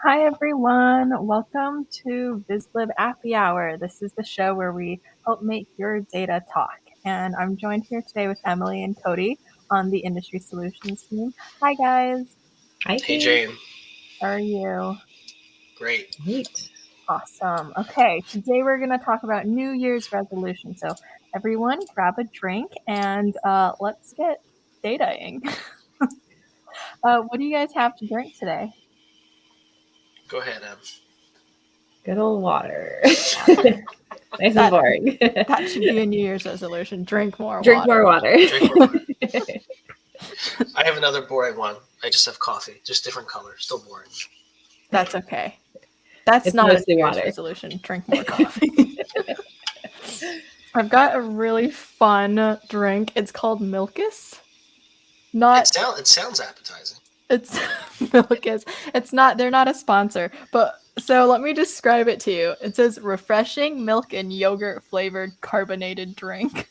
Hi, everyone. Welcome to Vizlib Appy Hour. This is the show where we help make your data talk. And I'm joined here today with Emily and Cody on the Industry Solutions team. Hi, guys. Hi, Hey, Jane. Jane. How are you? Great. Great. Awesome. Okay, today we're going to talk about New Year's resolution. So, everyone, grab a drink and let's get dataing. What do you guys have to drink today? Go ahead, Em. Good old water. Nice and boring. That should be a New Year's resolution. Drink more Drink water. more water. Drink more water. I have another boring one. I just have coffee, just different color. Still boring. That's okay. That's It's not a mostly New Year's water. resolution. Drink more coffee. I've got a really fun drink. It's called Milkus. It sounds appetizing. It's Milkus. It's not. They're not a sponsor, but so let me describe it to you. It says refreshing milk and yogurt flavored carbonated drink.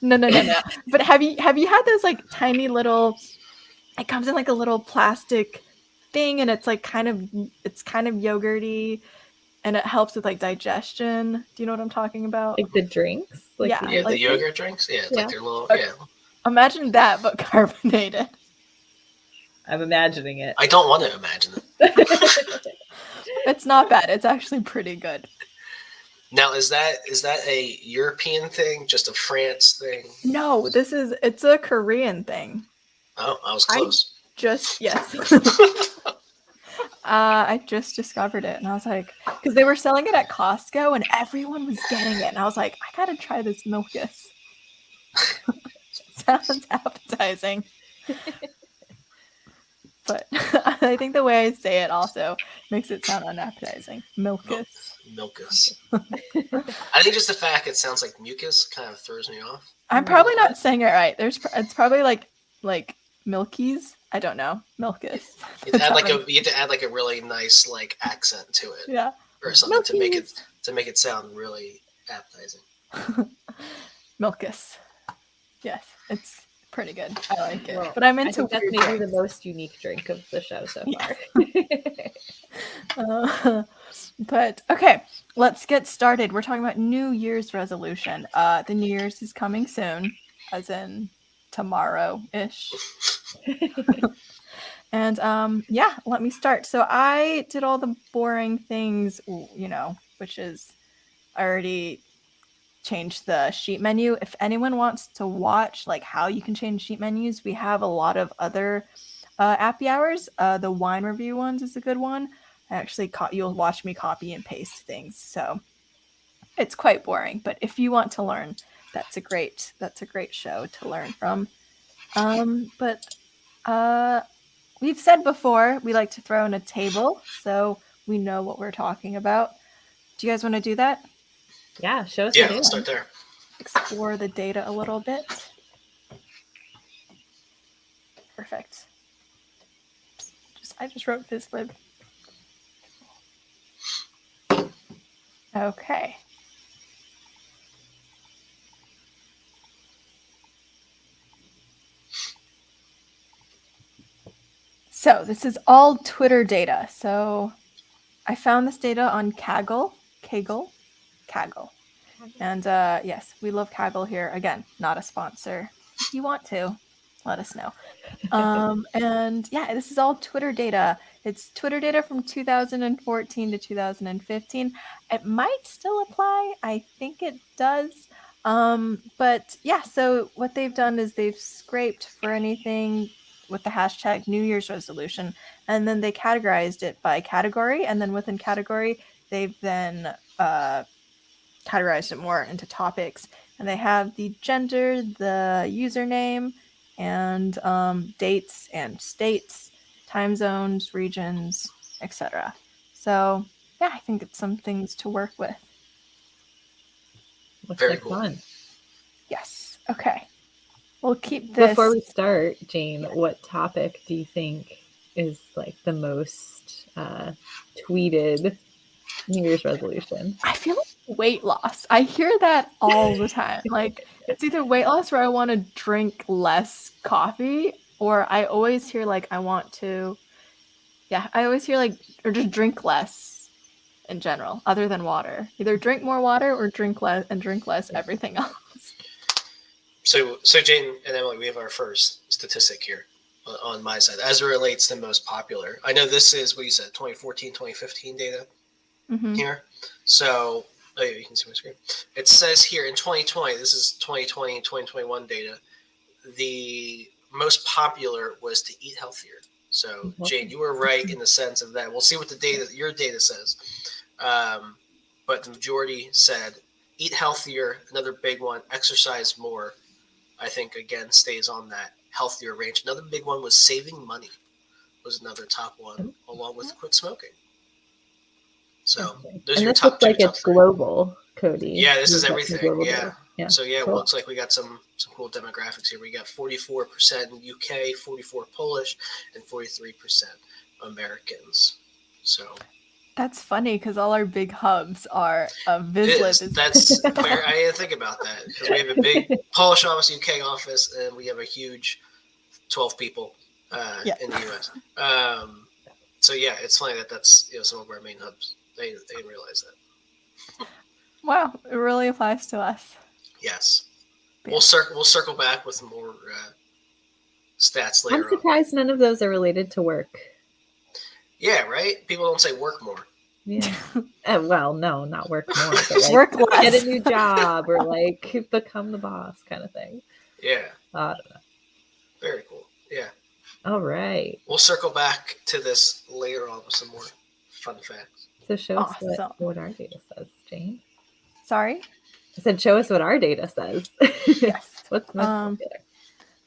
No. But have you had those like tiny little? It comes in like a little plastic thing, and it's like kind of yogurty, and it helps with like digestion. Do you know what I'm talking about? Like the drinks? Like Yeah. Yeah, like the yogurt drinks. Yeah, it's Yeah. like their little. Okay. Yeah. Imagine that, but carbonated. I'm imagining it. I don't want to imagine it. It's not bad. It's actually pretty good. Now, is that a European thing? Just a France thing? No, it's a Korean thing. Oh, I was close. Yes. I just discovered it, and I was like, because they were selling it at Costco, and everyone was getting it, and I was like, I gotta try this Milkus. Sounds appetizing. But I think the way I say it also makes it sound unappetizing. Milkus. Milkus. I think just the fact it sounds like mucus kind of throws me off. I'm probably not saying it right. It's probably like Milkies. I don't know. Milkus. You have to add like a really nice like accent to it. Yeah. Or something Milkies. to make it sound really appetizing. Milkus. Yes, it's pretty good. I like it. Well, but I'm I into think that's weird maybe drinks. the most unique drink of the show so far. But okay, let's get started. We're talking about New Year's resolution. The New Year's is coming soon, as in tomorrow-ish. And yeah, let me start. So I did all the boring things, which is I already changed the sheet menu. If anyone wants to watch like how you can change sheet menus, we have a lot of other Appy Hours. The wine review ones is a good one. I actually you'll watch me copy and paste things, so it's quite boring. But if you want to learn, that's a great show to learn from. But we've said before we like to throw in a table so we know what we're talking about. Do you guys want to do that? Yeah, show us Yeah, the let's data. start there. Explore the data a little bit. Perfect. I just wrote Vizlib. Okay. So this is all Twitter data. So I found this data on Kaggle. And yes, we love Kaggle here. Again, not a sponsor. If you want to, let us know. And yeah, this is all Twitter data. It's Twitter data from 2014 to 2015. It might still apply. I think it does. But yeah, so what they've done is they've scraped for anything with the hashtag New Year's resolution, and then they categorized it by category, and then within category, they've then categorized it more into topics, and they have the gender, the username, and dates and states, time zones, regions, etc. So yeah, I think it's some things to work with. Looks Very like cool. fun. Yes. Okay. We'll keep this. Before we start, Jane, what topic do you think is like the most tweeted New Year's resolution? I feel like weight loss. I hear that all the time. Like it's either weight loss or I want to drink less coffee, or I always hear like I want to Yeah, I always hear like, or just drink less in general, other than water. Either drink more water or drink less everything else. So Jane and Emily, we have our first statistic here on my side as it relates to most popular. I know this is what you said, 2014, 2015 data here. So you can see my screen. It says here in 2020, this is 2020 and 2021 data, the most popular was to eat healthier. So Jane, you were right in the sense of that. We'll see what your data says. But the majority said eat healthier. Another big one, exercise more. I think, again, stays on that healthier range. Another big one was saving money was another top one, along with quit smoking. So those are your top two. Looks like it's global, Cody. Yeah, this is everything. Yeah. Yeah. So yeah, cool. It looks like we got some cool demographics here. We got 44% UK, 44% Polish, and 43% Americans. So that's funny because all our big hubs are Vizlib. That's fair. I didn't think about that because we have a big Polish office, UK office, and we have a huge 12 people in the US. So yeah, it's funny that's some of our main hubs. They didn't realize that. Wow, it really applies to us. Yes, we'll circle back with more stats later. I'm surprised none of those are related to work. Yeah, right. People don't say work more. Yeah. Well, no, not work more. But like, work less. Get a new job or like become the boss kind of thing. Yeah. I don't know. Very cool. Yeah. All right. We'll circle back to this later on with some more fun facts. So show us what our data says, Jane. Sorry? I said show us what our data says. Yes. What's most popular?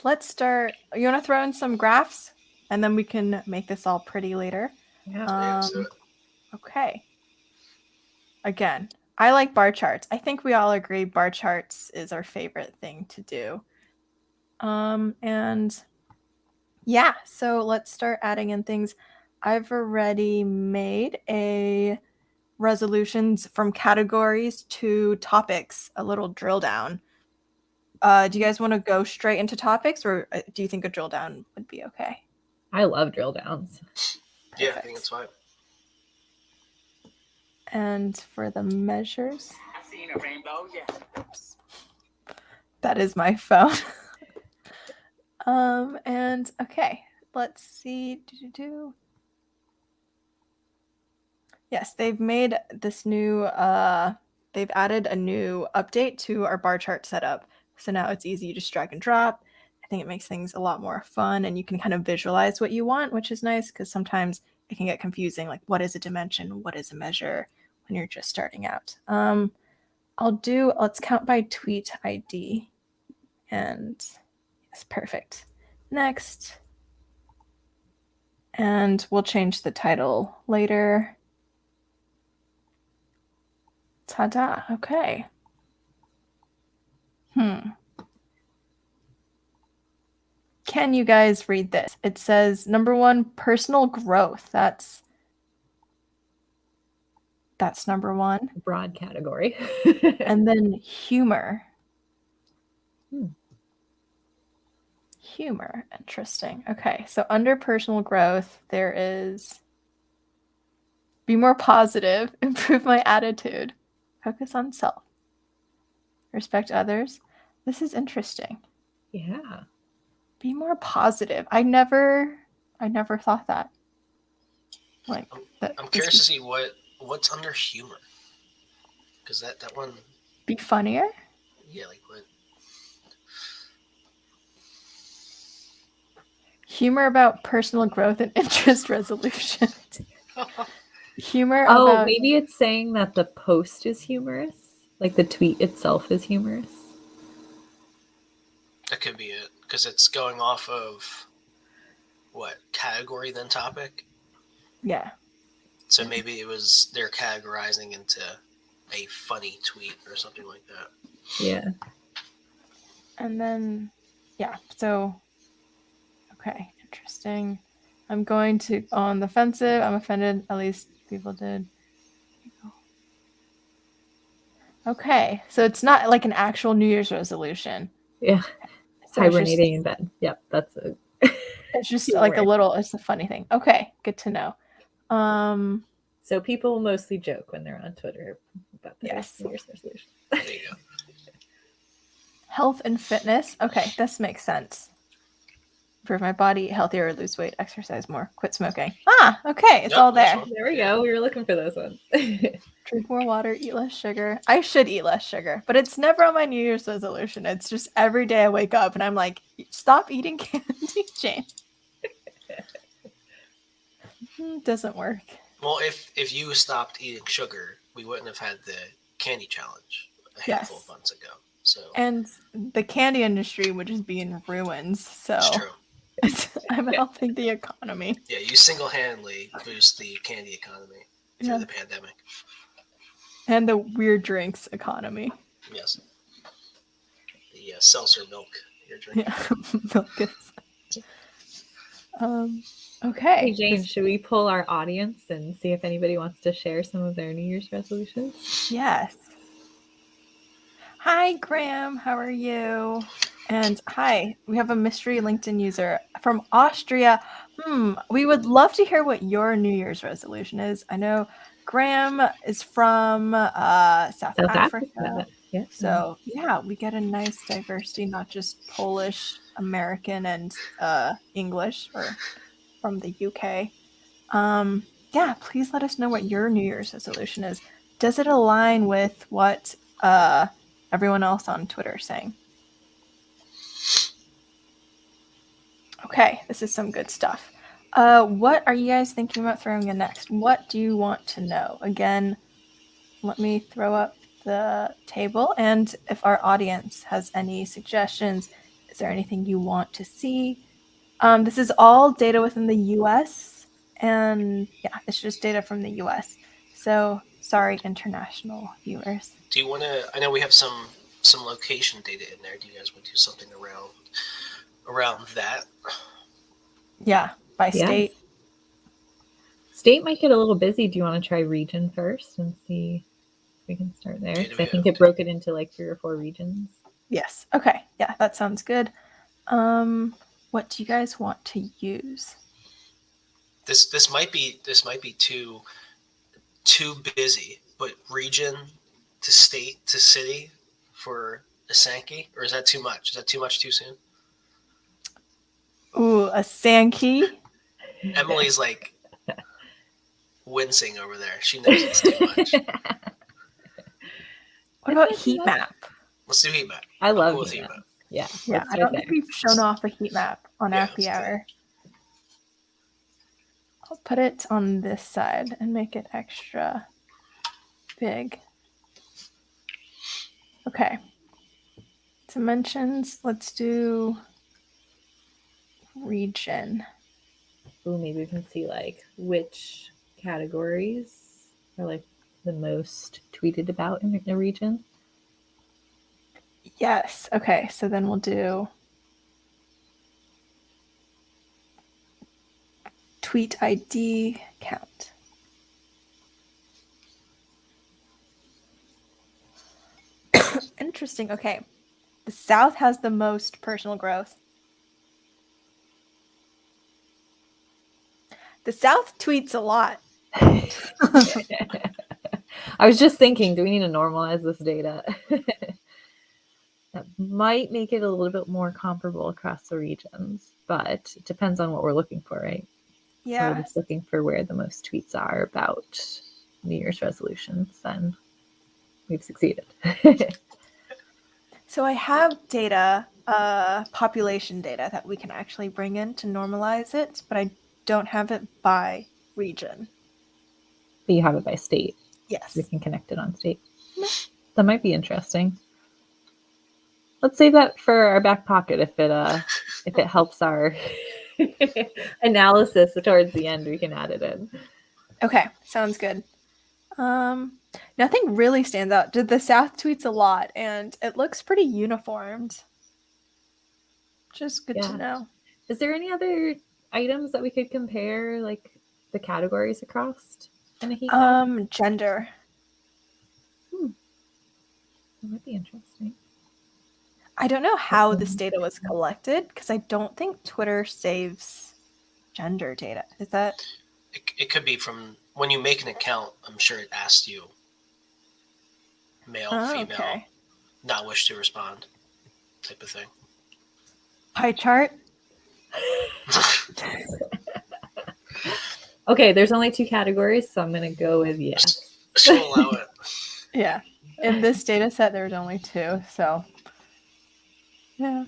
Let's start. You want to throw in some graphs? And then we can make this all pretty later. Yeah. Okay. Again, I like bar charts. I think we all agree bar charts is our favorite thing to do. And yeah, so let's start adding in things. I've already made a resolutions from categories to topics, a little drill down. Do you guys want to go straight into topics, or do you think a drill down would be okay? I love drill downs. Yeah, I think it's fine. And for the measures, I seen a rainbow, yeah. Oops. That is my phone. And okay, let's see. Yes, they've made this new, they've added a new update to our bar chart setup. So now it's easy to just drag and drop. I think it makes things a lot more fun, and you can kind of visualize what you want, which is nice because sometimes it can get confusing. Like, what is a dimension? What is a measure when you're just starting out? Let's count by tweet ID. And it's perfect. Next. And we'll change the title later. Ta-da. Okay. Can you guys read this? It says, number 1, personal growth. That's number 1. Broad category. And then humor. Humor. Interesting. Okay, so under personal growth, there is be more positive, improve my attitude, focus on self, respect others. This is interesting. Yeah. Be more positive. I never thought that. Like that. I'm curious to see what's under humor. Because that one. Be funnier? Yeah, like what? Humor about personal growth and interest resolution. Humor. Oh, maybe it's saying that the post is humorous, like the tweet itself is humorous. That could be it, because it's going off of what category then topic. Yeah. So maybe they're categorizing into a funny tweet or something like that. Yeah. And then, yeah. So, okay, interesting. I'm going to on the offensive. I'm offended. At least people did. Okay, so it's not like an actual New Year's resolution. Yeah. So Hibernating in bed. Yep, that's it. It's just Humor. like it's a funny thing. Okay, good to know. So people mostly joke when they're on Twitter about their New Year's resolution. There you go. Health and fitness. Okay, this makes sense. Improve my body, eat healthier, lose weight, exercise more, quit smoking. Okay, it's all there. There we go. We were looking for those ones. Drink more water, eat less sugar. I should eat less sugar, but it's never on my New Year's resolution. It's just every day I wake up and I'm like, stop eating candy, Jane. Doesn't work. Well, if you stopped eating sugar, we wouldn't have had the candy challenge a handful of months ago. So and the candy industry would just be in ruins. So it's true. I'm helping the economy. Yeah, you single-handedly boost the candy economy through the pandemic. And the weird drinks economy. Yes. The seltzer milk you're drinking. Yeah, milk is. Okay. Hey, Jane, should we poll our audience and see if anybody wants to share some of their New Year's resolutions? Yes. Hi, Graham. How are you? And hi, we have a mystery LinkedIn user from Austria. We would love to hear what your New Year's resolution is. I know Graham is from South Africa. Yeah. So, we get a nice diversity, not just Polish, American, and English, or from the UK. Please let us know what your New Year's resolution is. Does it align with what everyone else on Twitter is saying? Okay, this is some good stuff. What are you guys thinking about throwing in next? What do you want to know? Again, let me throw up the table, and if our audience has any suggestions, is there anything you want to see? This is all data within the US, and it's just data from the US. So sorry, international viewers. Do you want to? I know we have some location data in there. Do you guys want to do something around that? Yeah, by state. State might get a little busy. Do you want to try region first and see if we can start there? I think it broke it into like 3 or 4 regions. Yes. Okay. Yeah, that sounds good. What do you guys want to use? This might be too busy, but region to state to city for a Sankey, or is that too much? Is that too much too soon? Ooh, a Sankey. Emily's like wincing over there. She knows it's too much. What about heat map? Let's do heat map. I love cool heat map. map. Yeah. I don't think we've shown off a heat map on Appy Hour. I'll put it on this side and make it extra big. Okay. Dimensions, let's do region. Ooh, maybe we can see like which categories are like the most tweeted about in the region. Yes. Okay. So then we'll do tweet ID count. Interesting. Okay. The South has the most personal growth. The South tweets a lot. I was just thinking, do we need to normalize this data? That might make it a little bit more comparable across the regions, but it depends on what we're looking for, right? Yeah. If we're just looking for where the most tweets are about New Year's resolutions, then we've succeeded. So I have data, population data that we can actually bring in to normalize it, but I don't have it by region. But you have it by state. Yes. We can connect it on state. That might be interesting. Let's save that for our back pocket if it helps our analysis towards the end. We can add it in. Okay, sounds good. Nothing really stands out. The South tweets a lot, and it looks pretty uniformed. Just good to know. Is there any other items that we could compare, like the categories across in a heat map? Gender. That might be interesting. I don't know how this data was collected because I don't think Twitter saves gender data. Is that? It could be from when you make an account. I'm sure it asks you male, female, Okay. not wish to respond type of thing. Pie chart? Okay, there's only 2 categories, so I'm going to go with yes. She'll allow it. Yeah. In this data set, there's only 2, so yeah.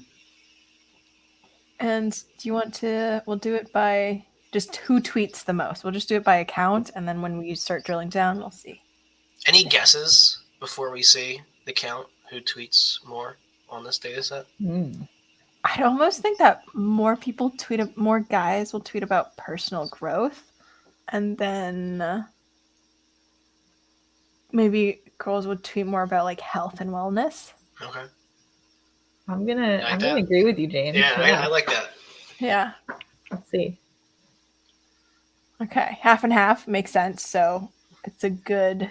And do you want to, we'll do it by just who tweets the most. We'll just do it by account, and then when we start drilling down, we'll see. Any guesses before we see the count? Who tweets more on this data set? I'd almost think that more guys will tweet about personal growth, and then maybe girls would tweet more about like health and wellness. Okay. I'm gonna agree with you, Jane. Yeah, I like that. Yeah. Let's see. Okay, half and half makes sense. So it's a good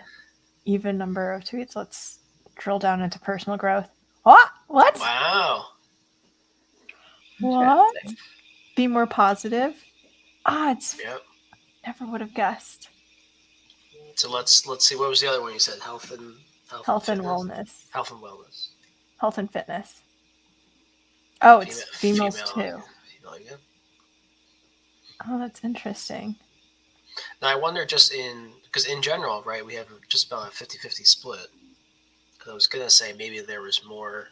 even number of tweets. Let's drill down into personal growth. What? Wow. What? Be more positive. It's Yep. Never would have guessed. So let's see. What was the other one you said? Health and wellness. Health and wellness. Health and fitness. Oh, it's females too. Female, yeah. Oh, that's interesting. Now I wonder because in general, right, we have just about a 50-50 split. I was going to say maybe there was more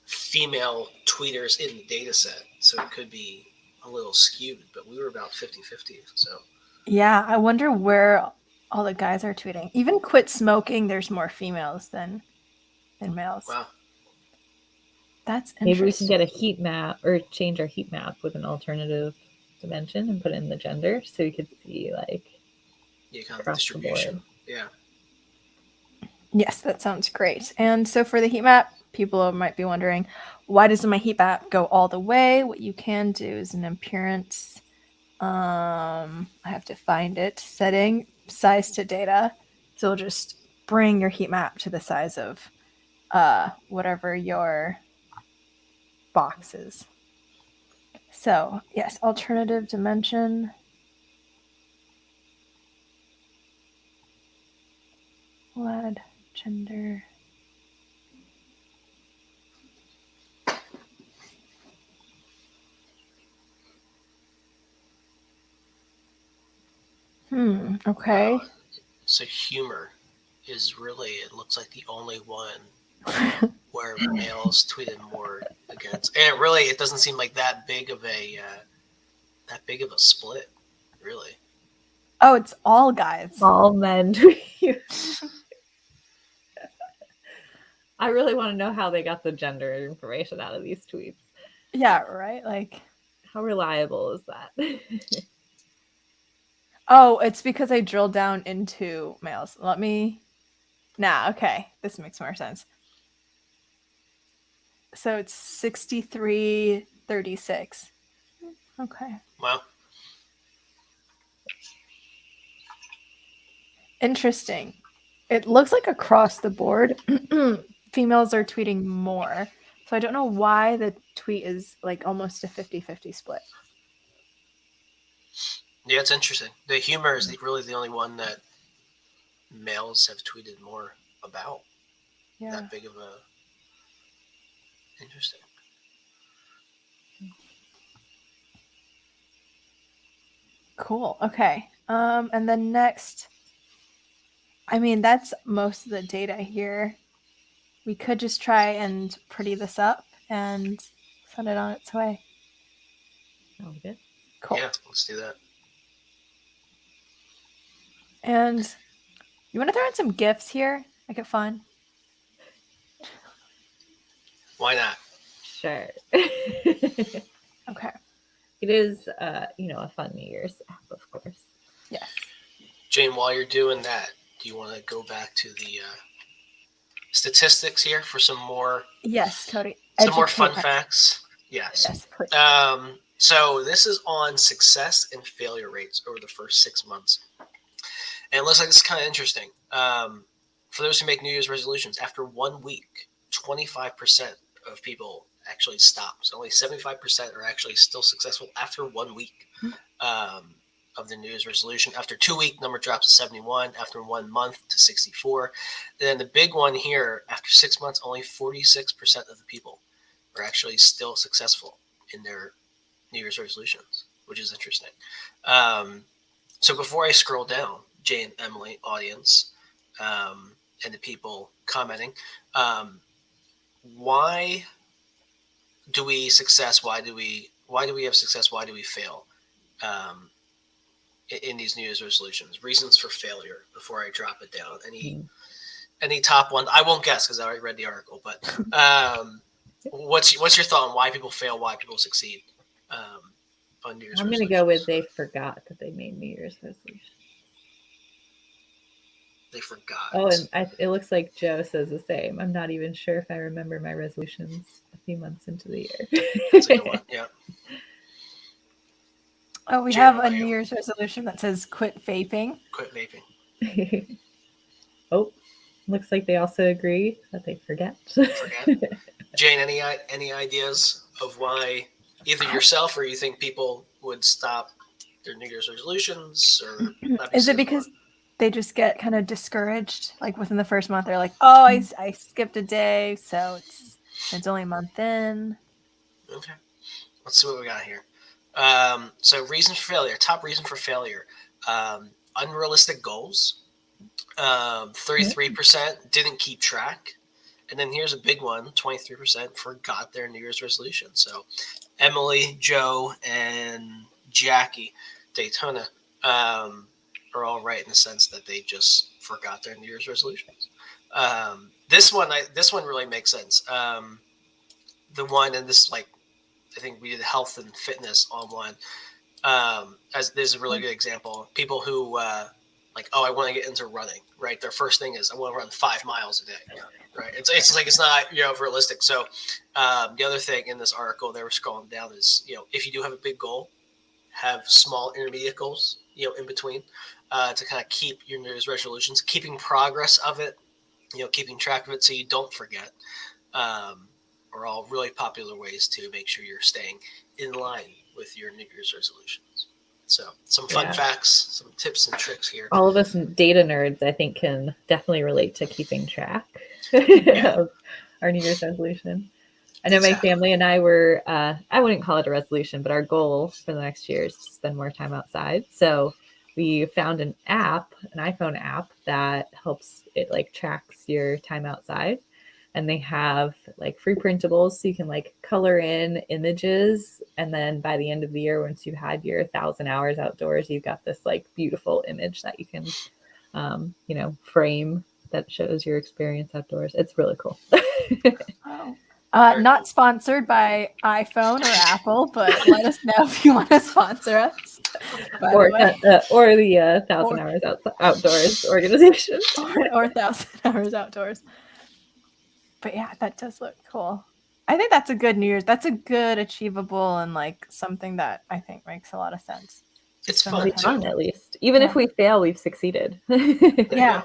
female tweeters in the data set, so it could be a little skewed, but we were about 50-50. So yeah, I wonder where all the guys are tweeting. Even quit smoking, there's more females than males. Wow. That's interesting. Maybe we can get a heat map or change our heat map with an alternative dimension and put in the gender so we could see like kind of distribution. Yeah. Yes, that sounds great. And so for the heat map, people might be wondering, why doesn't my heat map go all the way? What you can do is an appearance. I have to find it. Setting size to data. So we'll just bring your heat map to the size of whatever your box is. So yes, alternative dimension. Led gender. Okay. Wow. So humor is really, it looks like the only one where males tweeted more against, and it doesn't seem like that big of a split, really. Oh, it's all guys. All men tweet. I really want to know how they got the gender information out of these tweets. Yeah, right? Like, how reliable is that? Oh, it's because I drilled down into males. Okay. This makes more sense. So it's 63-36. Okay. Wow. Interesting. It looks like across the board, females are tweeting more. So I don't know why the tweet is like almost a 50-50 split. Yeah, it's interesting. The humor is really the only one that males have tweeted more about. Yeah. That big of a... Interesting. Cool. Okay. And then next, that's most of the data here. We could just try and pretty this up and send it on its way. Sounds good. Cool. Yeah, let's do that. And you want to throw in some GIFs here? Make it fun? Why not? Sure. Okay. It is, a fun New Year's app, of course. Yes. Jane, while you're doing that, do you want to go back to the statistics here for some more? Yes, Cody. Some more fun facts. Yes. Yes, please. So this is on success and failure rates over the first 6 months. And it looks like this is kind of interesting. For those who make New Year's resolutions, after 1 week, 25% of people actually stop. So only 75% are actually still successful after 1 week of the New Year's resolution. After 2 week, number drops to 71. After 1 month to 64. Then the big one here, after 6 months, only 46% of the people are actually still successful in their New Year's resolutions, which is interesting. So before I scroll down, Jane, Emily, audience, and the people commenting, why do we success? Why do we have success? Why do we fail in these New Year's resolutions? Reasons for failure. Before I drop it down, any top one? I won't guess because I already read the article. But what's your thought on why people fail? Why people succeed on New Year's? I'm going to go with they forgot that they made New Year's resolutions. They forgot. Oh, and it looks like Joe says the same. I'm not even sure if I remember my resolutions a few months into the year. That's a good one. Yeah. Oh, we have a New Year's resolution that says quit vaping. Quit vaping. Oh, looks like they also agree that they forget. Jane, any ideas of why either yourself or you think people would stop their New Year's resolutions? Or is it because they just get kind of discouraged? Like within the first month, they're like, "Oh, I skipped a day, so it's only a month in." Okay, let's see what we got here. So reasons for failure. Top reason for failure: unrealistic goals. 33% didn't keep track. And then here's a big one, 23% forgot their New Year's resolution. So Emily, Joe, and Jackie Daytona are all right in the sense that they just forgot their New Year's resolutions. This one really makes sense. The one, and this, like, I think we did health and fitness on one. As there's a really good example. People who like, oh, I want to get into running, right? Their first thing is I want to run 5 miles a day, right? It's like, it's not, realistic. So the other thing in this article they were scrolling down is, if you do have a big goal, have small intermediate goals, in between, to kind of keep your New Year's resolutions, keeping progress of it, keeping track of it so you don't forget, are all really popular ways to make sure you're staying in line with your New Year's resolutions. So some fun facts, some tips and tricks here. All of us data nerds, I think, can definitely relate to keeping track of our New Year's resolution. I know my family and I were, I wouldn't call it a resolution, but our goal for the next year is to spend more time outside. So we found an iPhone app that helps, it like tracks your time outside. And they have like free printables, so you can like color in images. And then by the end of the year, once you've had your 1,000 hours outdoors, you've got this like beautiful image that you can, frame that shows your experience outdoors. It's really cool. Wow. Not sponsored by iPhone or Apple, but let us know if you want to sponsor us. Or the 1,000 Hours Outdoors organization. or 1,000 Hours Outdoors. But yeah, that does look cool. I think that's a good New Year's. That's a good achievable and like something that I think makes a lot of sense. It's fun too. At least. Even if we fail, we've succeeded. Yeah.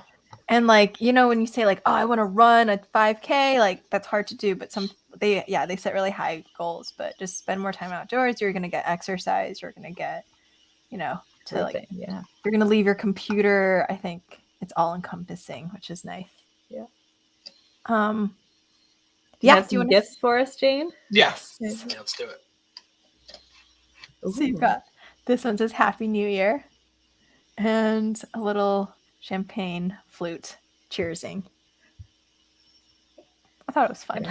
And like, when you say like, oh, I want to run a 5K, like that's hard to do, but they set really high goals, but just spend more time outdoors. You're going to get exercise. You're going to get, you're going to leave your computer. I think it's all encompassing, which is nice. Yeah. Do you have some gifts for us, Jane? Yes. Yeah, let's do it. So you've got, this one says Happy New Year and a little champagne flute cheersing. I thought it was fun.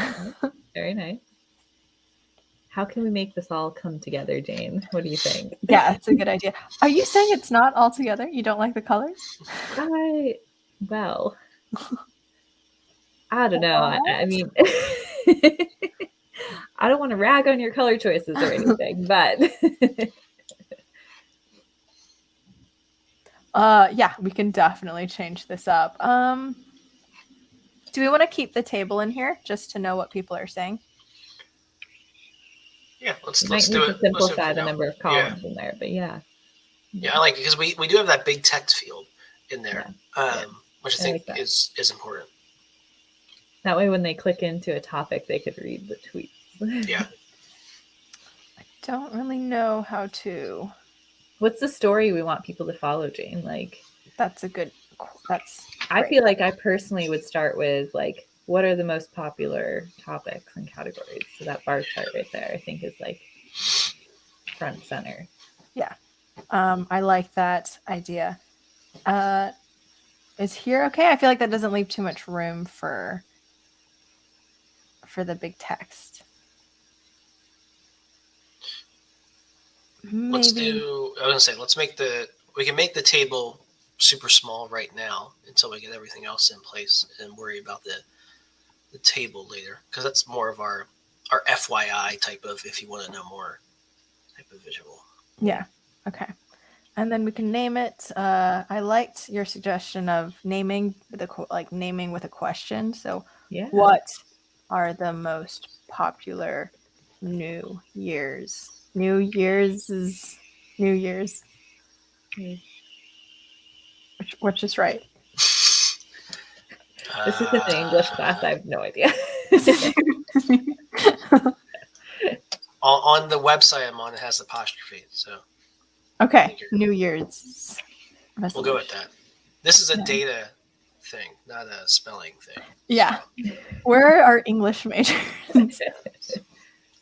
Very nice. How can we make this all come together, Jane? What do you think? Yeah, it's a good idea. Are you saying it's not all together? You don't like the colors? I don't know. I mean, I don't want to rag on your color choices or anything, but we can definitely change this up. Do we want to keep the table in here just to know what people are saying? Yeah, let's do it. Simplify the number of columns in there, but yeah, I like it because we do have that big text field in there, which I think is important. That way when they click into a topic, they could read the tweets. Yeah. I don't really know how to. What's the story we want people to follow, Jane? Like, that's great. I feel like I personally would start with like, what are the most popular topics and categories? So that bar chart right there, I think, is like front center. Yeah. I like that idea. Is here okay? I feel like that doesn't leave too much room for the big text. Maybe. We can make the table super small right now until we get everything else in place and worry about the table later, because that's more of our FYI type of, if you want to know more, type of visual. Yeah. Okay. And then we can name it. I liked your suggestion of naming with a question. So, Yeah. What are the most popular New Year's? New Year's. Which is right. This is an English class. I have no idea. On the website I'm on, it has apostrophe. So okay, New Year's. We'll go with that. This is a data thing, not a spelling thing. Yeah. Where are our English majors?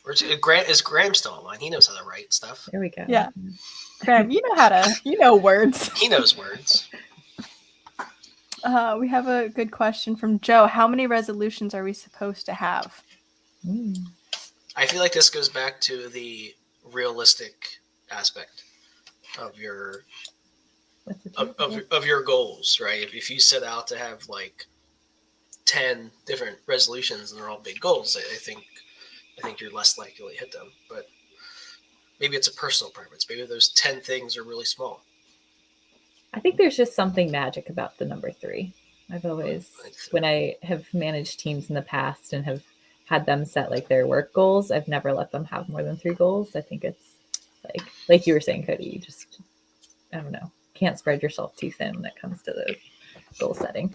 Is Graham still online? He knows how to write stuff. There we go. Yeah. Graham, you know words. He knows words. We have a good question from Joe. How many resolutions are we supposed to have? I feel like this goes back to the realistic aspect of your of your goals, right? If you set out to have like 10 different resolutions and they're all big goals, I think you're less likely to hit them. But maybe it's a personal preference. Maybe those 10 things are really small. I think there's just something magic about the number 3. I've always, when I have managed teams in the past and have had them set like their work goals, I've never let them have more than 3 goals. I think it's like you were saying, Cody, you just, I don't know, can't spread yourself too thin when it comes to the goal setting.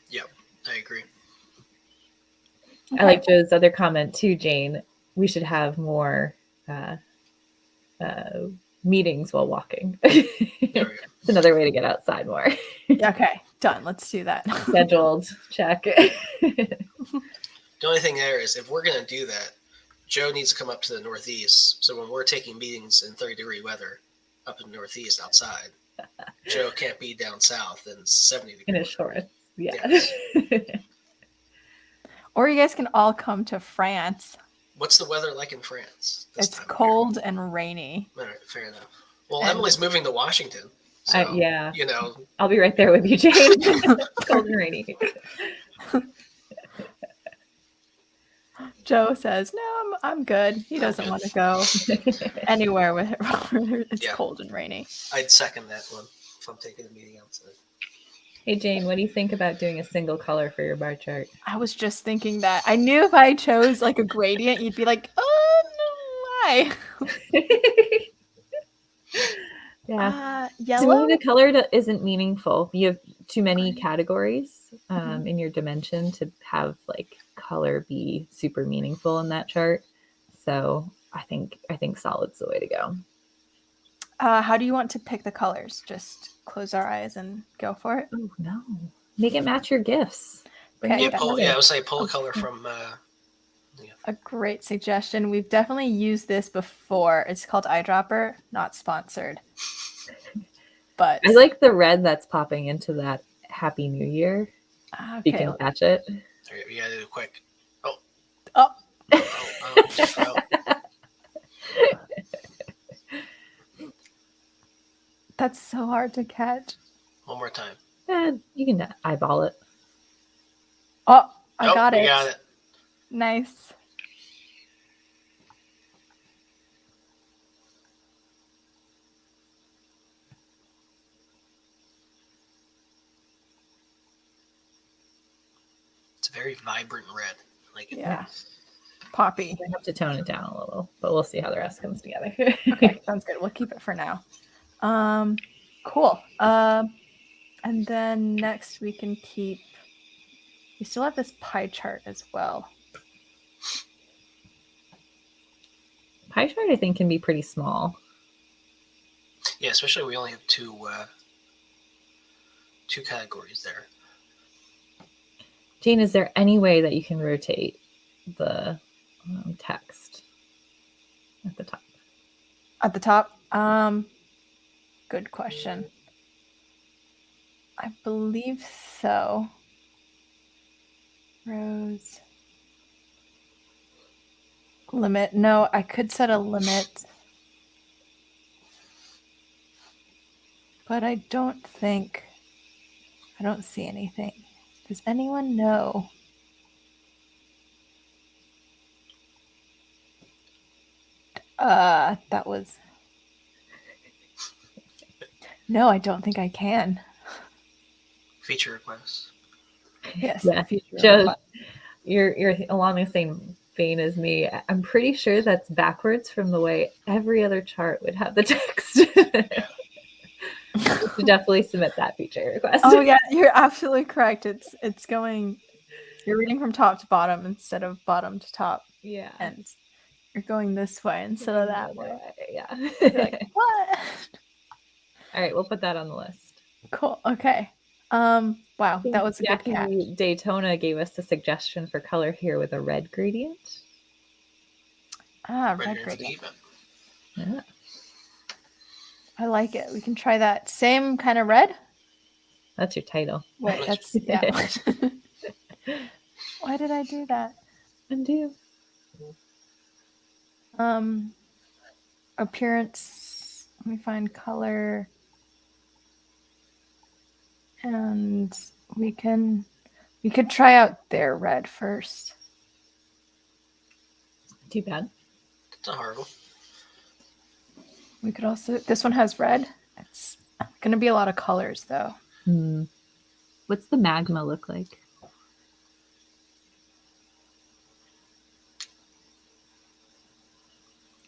Yep, I agree. Okay. I like Joe's other comment too, Jane. We should have more meetings while walking. It's another way to get outside more. Okay, done. Let's do that. Scheduled. Check. The only thing there is, if we're going to do that, Joe needs to come up to the Northeast. So when we're taking meetings in 30-degree weather up in the Northeast outside, Joe can't be down south in 70-degree in his shorts. Yeah. Yes. Or you guys can all come to France. What's the weather like in France? It's cold and rainy. All right, fair enough. Well, Emily's moving to Washington. So, yeah. You know. I'll be right there with you, Jane. Cold and rainy. Joe says, no, I'm good. He doesn't want to go anywhere where it's cold and rainy. I'd second that one if I'm taking a meeting outside. Hey, Jane, what do you think about doing a single color for your bar chart? I was just thinking that. I knew if I chose like a gradient, you'd be like, oh, no, why? Yeah. Yellow? To me, the color isn't meaningful. You have too many categories in your dimension to have like color be super meaningful in that chart. So I think solid's the way to go. How do you want to pick the colors? Just close our eyes and go for it? Oh, no. Make it match your gifts. Okay. I would say pull a color from... A great suggestion. We've definitely used this before. It's called Eyedropper, not sponsored. But I like the red that's popping into that Happy New Year. Okay. You can catch it. We gotta do it quick. Oh. That's so hard to catch. One more time. You can eyeball it. Oh, I got it. You got it. Nice. It's a very vibrant red. Like it. Yeah. Poppy. I have to tone it down a little, but we'll see how the rest comes together. Okay, sounds good. We'll keep it for now. Cool. And then next we can keep We still have this pie chart as well. Pie chart, I think, can be pretty small. Yeah, especially we only have two categories there. Jane, is there any way that you can rotate the text at the top? At the top? Good question. I believe so. Rows. Limit. No, I could set a limit. But I don't see anything. Does anyone know? That was... No, I don't think I can. Feature requests. Yes. Yeah, just you're along the same vein as me. I'm pretty sure that's backwards from the way every other chart would have the text. You should definitely submit that feature request. Oh yeah, you're absolutely correct. It's going. You're reading from top to bottom instead of bottom to top. Yeah, and you're going this way instead of that way. Yeah. You're like, what? All right, we'll put that on the list. Cool. Okay. Wow, that was a good catch. Daytona gave us a suggestion for color here with a red gradient. Red gradient. Yeah. I like it. We can try that. Same kind of red? That's your title. Wait, that's yeah. Why did I do that? Undo. Appearance. Let me find color. And we could try out their red first. Too bad. It's not horrible. We could also, this one has red. It's going to be a lot of colors though. What's the magma look like?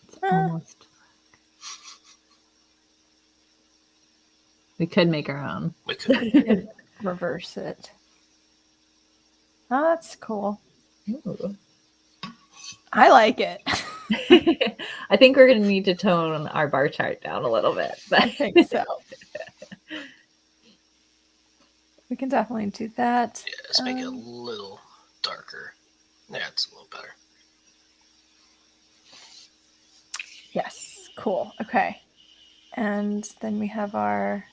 It's almost. We could make our own. We could. Reverse it. Oh, that's cool. Ooh. I like it. I think we're going to need to tone our bar chart down a little bit. But... I think so. We can definitely do that. Yeah, let's make it a little darker. Yeah, it's a little better. Yes, cool. Okay. And then we have our...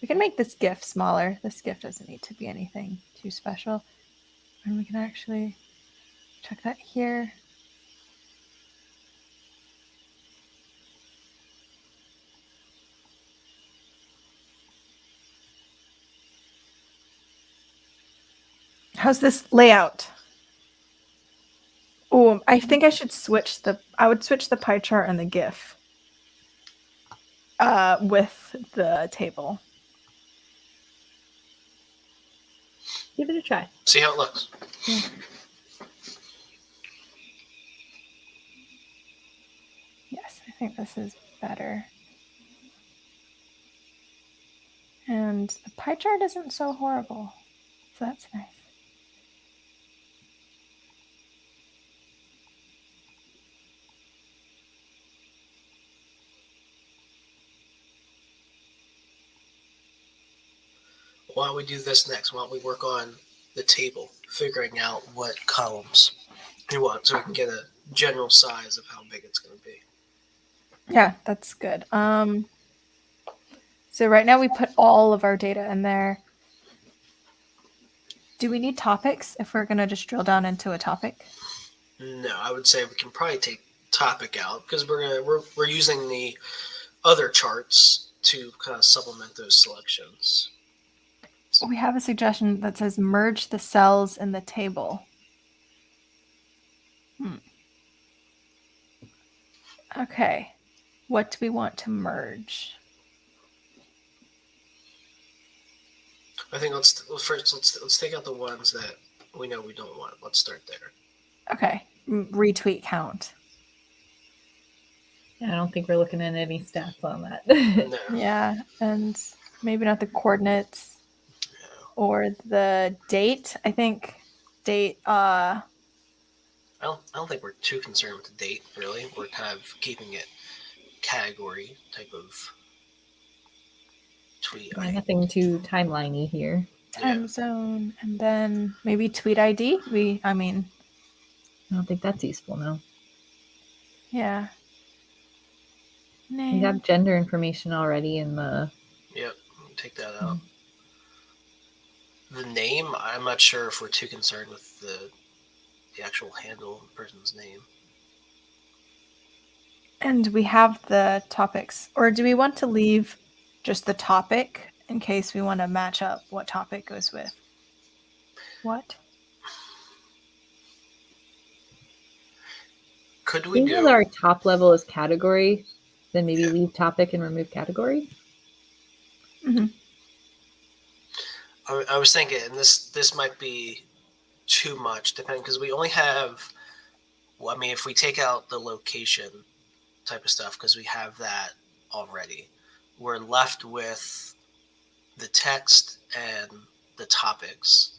We can make this GIF smaller. This GIF doesn't need to be anything too special. And we can actually check that here. How's this layout? Oh, I think I should switch I would switch the pie chart and the GIF with the table. Give it a try. See how it looks. Yeah. Yes, I think this is better. And the pie chart isn't so horrible. So that's nice. Why don't we do this next? Why don't we work on the table, figuring out what columns we want so we can get a general size of how big it's going to be. Yeah, that's good. So right now we put all of our data in there. Do we need topics if we're going to just drill down into a topic? No, I would say we can probably take topic out because we're using the other charts to kind of supplement those selections. We have a suggestion that says merge the cells in the table. Okay. What do we want to merge? I think let's take out the ones that we know we don't want. Let's start there. Okay. Retweet count. Yeah, I don't think we're looking at any stats on that. No. Yeah, and maybe not the coordinates. No. or the date. I think date. I don't think we're too concerned with the date, really. We're kind of keeping it category type of tweet. Nothing too timeliney here. Time zone, and then maybe tweet ID. I don't think that's useful, no. Yeah. We have gender information already in the... Yep, take that out. The name, I'm not sure if we're too concerned with the actual handle, the person's name. And we have the topics. Or do we want to leave just the topic in case we want to match up what topic goes with what? Could we do... our top level is category, then maybe leave topic and remove category? Mm-hmm. I was thinking, and this might be too much, depending, because we only have... Well, I mean, if we take out the location type of stuff, because we have that already, we're left with the text and the topics.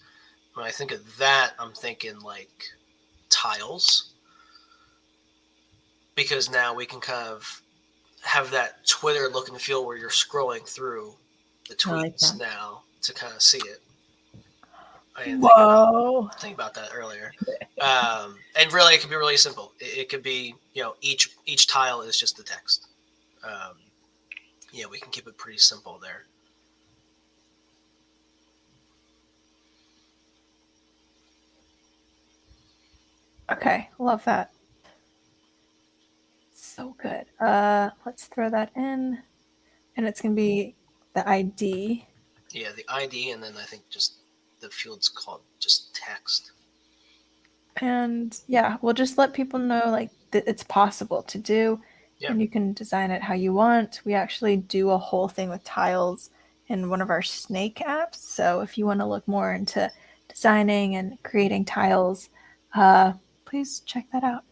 When I think of that, I'm thinking like tiles, because now we can kind of have that Twitter look and feel where you're scrolling through the tweets now to kind of see it. I didn't think about that earlier. And really, it could be really simple. It could be, each tile is just the text. We can keep it pretty simple there. Okay, love that. So good. Let's throw that in. And it's going to be the ID. Yeah, the ID, and then I think just the field's called just text. And yeah, we'll just let people know that it's possible to do. Yeah. And you can design it how you want. We actually do a whole thing with tiles in one of our Snake apps. So if you want to look more into designing and creating tiles, please check that out.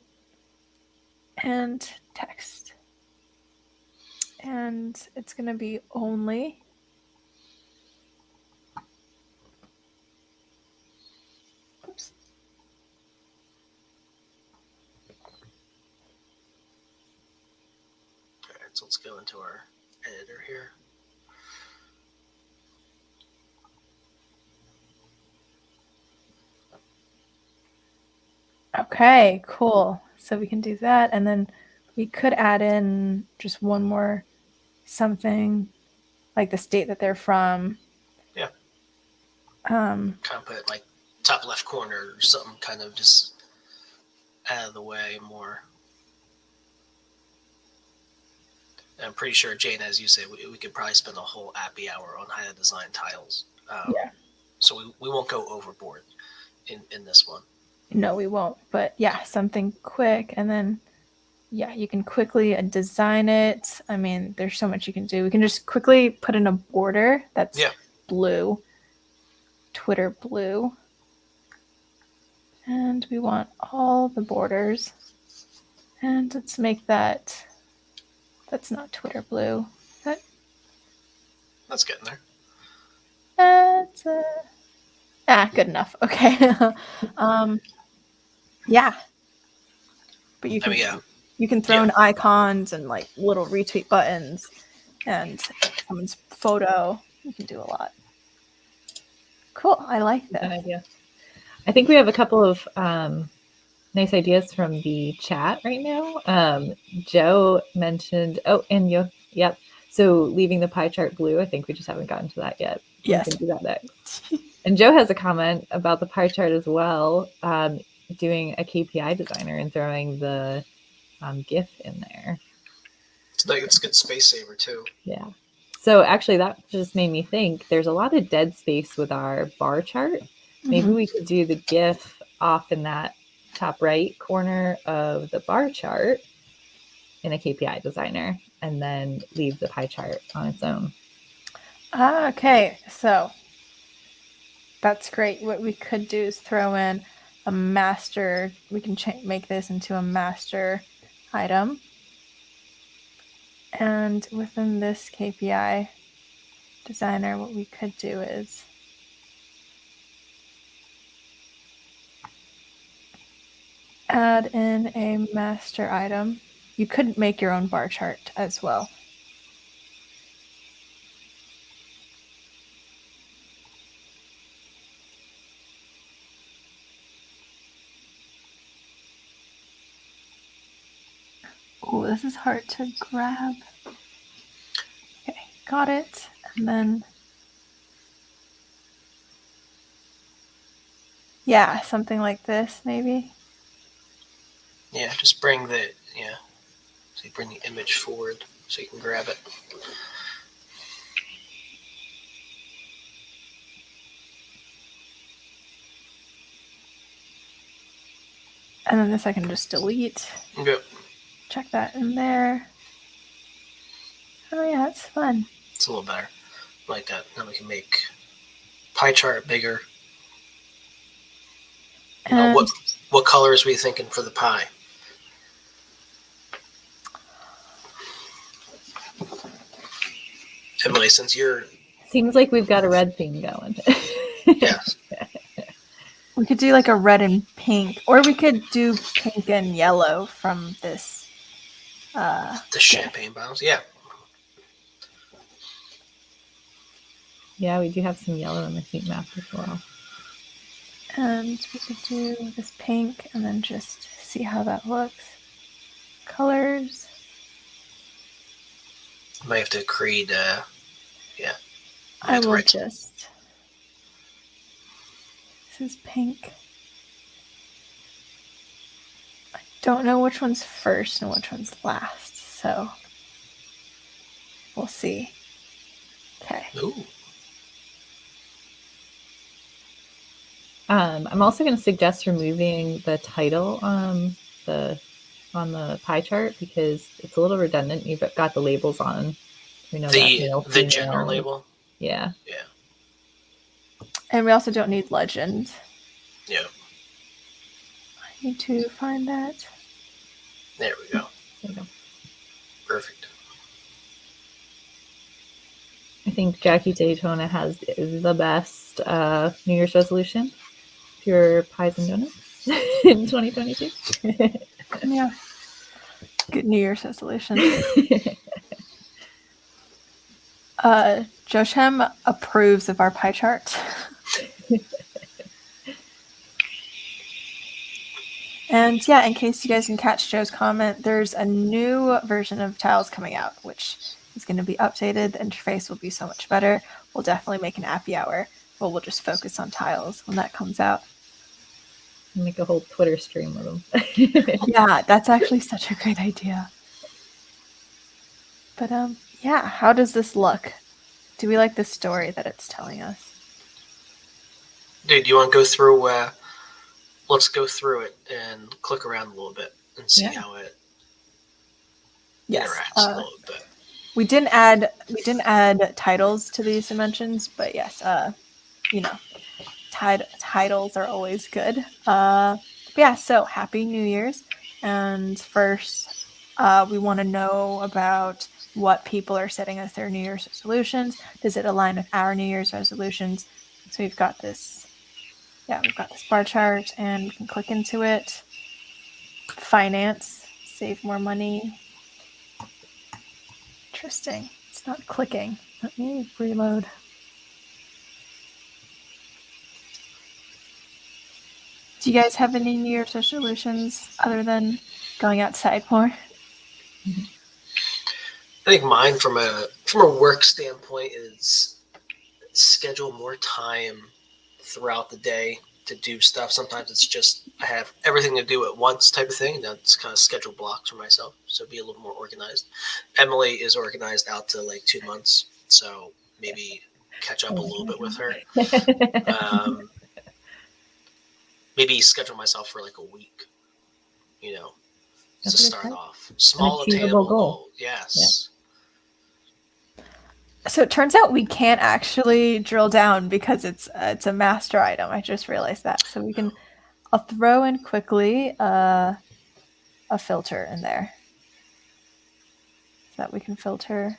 And text. And it's going to be only. Oops. All right, so let's go into our editor here. Okay, cool. So we can do that, and then we could add in just one more something, like the state that they're from. Yeah. Kind of put like top left corner or something, kind of just out of the way more. And I'm pretty sure, Jane, as you say, we could probably spend a whole Appy Hour on how to design tiles. Yeah. So we won't go overboard in this one. No, we won't. But yeah, something quick, and then you can quickly design it. I mean, there's so much you can do. We can just quickly put in a border that's blue, Twitter blue, and we want all the borders. And let's make that. That's not Twitter blue. That's getting there. That's good enough. Okay. Yeah. But you can throw in icons and like little retweet buttons and someone's photo. You can do a lot. Cool. I like that. Good idea. I think we have a couple of nice ideas from the chat right now. Joe mentioned, yep. So leaving the pie chart blue, I think we just haven't gotten to that yet. Yes. We can do that next. And Joe has a comment about the pie chart as well, doing a KPI designer and throwing the GIF in there. It's a good space saver too. Yeah. So actually that just made me think there's a lot of dead space with our bar chart. Maybe we could do the GIF off in that top right corner of the bar chart in a KPI designer and then leave the pie chart on its own. Okay, so that's great. What we could do is throw in a master. We can make this into a master item. And within this KPI designer, what we could do is add in a master item. You could make your own bar chart as well. Oh, this is hard to grab. Okay, got it. And then, yeah, something like this, maybe. Yeah, just bring the so you bring the image forward so you can grab it. And then this I can just delete. Yep. Check that in there. Oh yeah, it's fun. It's a little better. Like that. Now we can make pie chart bigger. What colors were you thinking for the pie? Emily, since you're... Seems like we've got a red theme going. Yes. We could do like a red and pink, or we could do pink and yellow from this. The champagne bottles, yeah. Yeah, we do have some yellow in the heat map as well. And we could do this pink and then just see how that looks. Colors. Might have to create, I will just... This is pink. I don't know which one's first and which one's last, so we'll see. Okay. Ooh. I'm also going to suggest removing the title on the pie chart because it's a little redundant. You've got the labels on. We know the general label. Yeah. Yeah. And we also don't need legend. Yeah. I need to find that. There we go. There we go. Perfect. I think Jackie Daytona is the best New Year's resolution. Pure pies and donuts in 2022. Yeah. Good New Year's resolution. Joshem approves of our pie chart. And yeah, in case you guys can catch Joe's comment, there's a new version of Tiles coming out, which is going to be updated. The interface will be so much better. We'll definitely make an Appy Hour, but we'll just focus on Tiles when that comes out. Make a whole Twitter stream with them. Yeah, that's actually such a great idea. But yeah, how does this look? Do we like the story that it's telling us? Dude, you want to go through? Let's go through it and click around a little bit and see how it interacts a little bit. We didn't add titles to these dimensions, but yes, titles are always good. Yeah, so Happy New Year's. And first, we want to know about what people are setting as their New Year's resolutions. Does it align with our New Year's resolutions? So we've got this bar chart, and we can click into it. Finance, save more money. Interesting. It's not clicking. Let me reload. Do you guys have any New Year's resolutions other than going outside more? I think mine, from a work standpoint, is schedule more time throughout the day to do stuff. Sometimes it's just I have everything to do at once type of thing. That's kind of schedule blocks for myself, so be a little more organized. Emily is organized out to like 2 months, so maybe catch up a little bit with her. Maybe schedule myself for like a week, to start off. Small attainable goal. Yes. Yeah. So it turns out we can't actually drill down because it's a master item. I just realized that. So I'll throw in quickly a filter in there so that we can filter.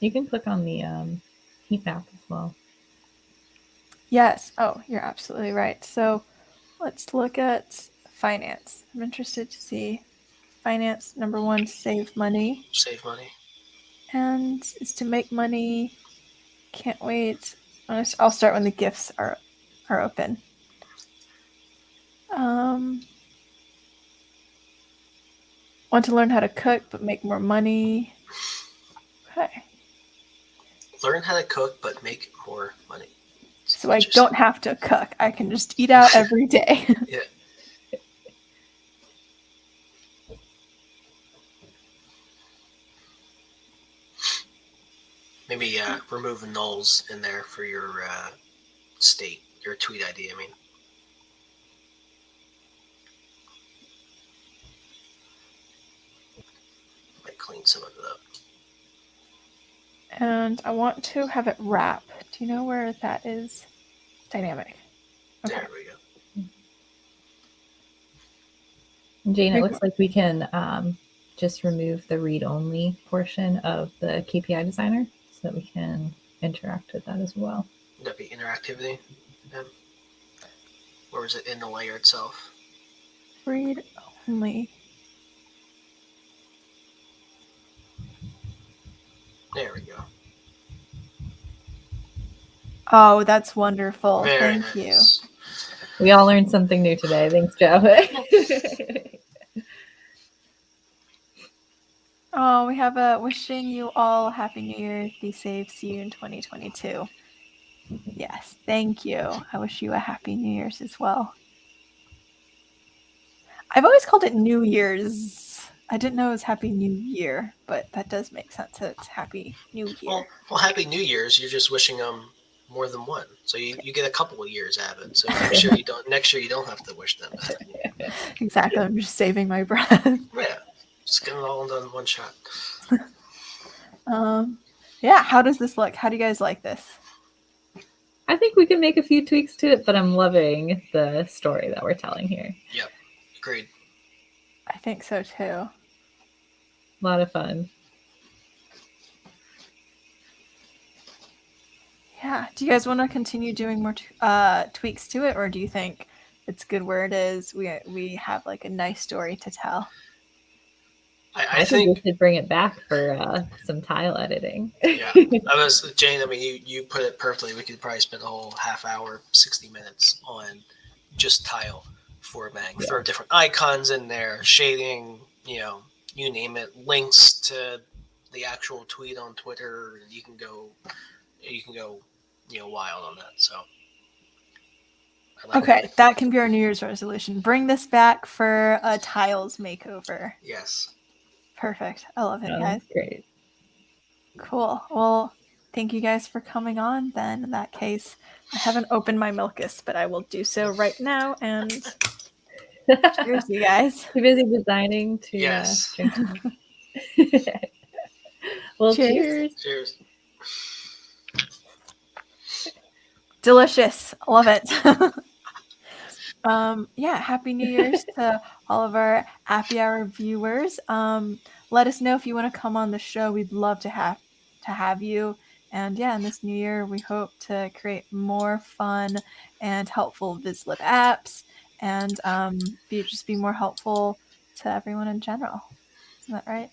You can click on the heat map as well. Yes. Oh, you're absolutely right. So Let's look at finance. I'm interested to see finance. Number one, save money. Save money. And is to make money. Can't wait. I'll start when the gifts are open. Want to learn how to cook but make more money. Okay. Learn how to cook but make more money. So I don't have to cook. I can just eat out every day. Yeah. Maybe remove nulls in there for your state, your tweet ID, I mean. Might clean some of it up. And I want to have it wrap. Do you know where that is? Dynamic. Okay. There we go. Jane, it looks like we can just remove the read-only portion of the KPI designer so that we can interact with that as well. Would that be interactivity? Or is it in the layer itself? Read only. There we go. Oh, that's wonderful. Very Thank nice. you. We all learned something new today. Thanks, Joe. Oh, we have a wishing you all Happy New Year. Be safe. See you in 2022. Yes, thank you. I wish you a Happy New Year's as well. I've always called it New Year's. I didn't know it was Happy New Year, but that does make sense. It's Happy New Year. Well, Happy New Year's. You're just wishing them more than one, so you get a couple of years out of it. So next year you don't have to wish them. Exactly. I'm just saving my breath. Yeah, just get it all done in one shot. Yeah. How does this look? How do you guys like this? I think we can make a few tweaks to it, but I'm loving the story that we're telling here. Yep, agreed. I think so too. A lot of fun. Yeah. Do you guys want to continue doing more tweaks to it, or do you think it's good where it is? We have like a nice story to tell. I think we should bring it back for some tile editing. Yeah, Jane. I mean, you put it perfectly. We could probably spend a whole half hour, 60 minutes on just tile formatting. Yeah. Throw different icons in there, shading. You name it. Links to the actual tweet on Twitter. You can go, wild on that. So. Okay, that can be our New Year's resolution. Bring this back for a tiles makeover. Yes. Perfect. I love it, guys. That's great. Cool. Well, thank you guys for coming on then. In that case, I haven't opened my Milkus, but I will do so right now. And cheers, you guys. Too busy designing to yes. Drink. Well, cheers. Cheers. Delicious. Love it. Happy New Year's to all of our Appy Hour viewers. Let us know if you want to come on the show. We'd love to have you. And in this new year, we hope to create more fun and helpful Vizlib apps and be more helpful to everyone in general. Isn't that right?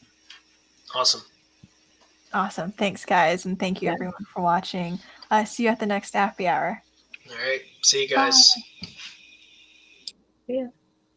Awesome. Thanks, guys. And thank you, everyone, for watching. See you at the next Appy Hour. All right. See you guys. Bye. Yeah.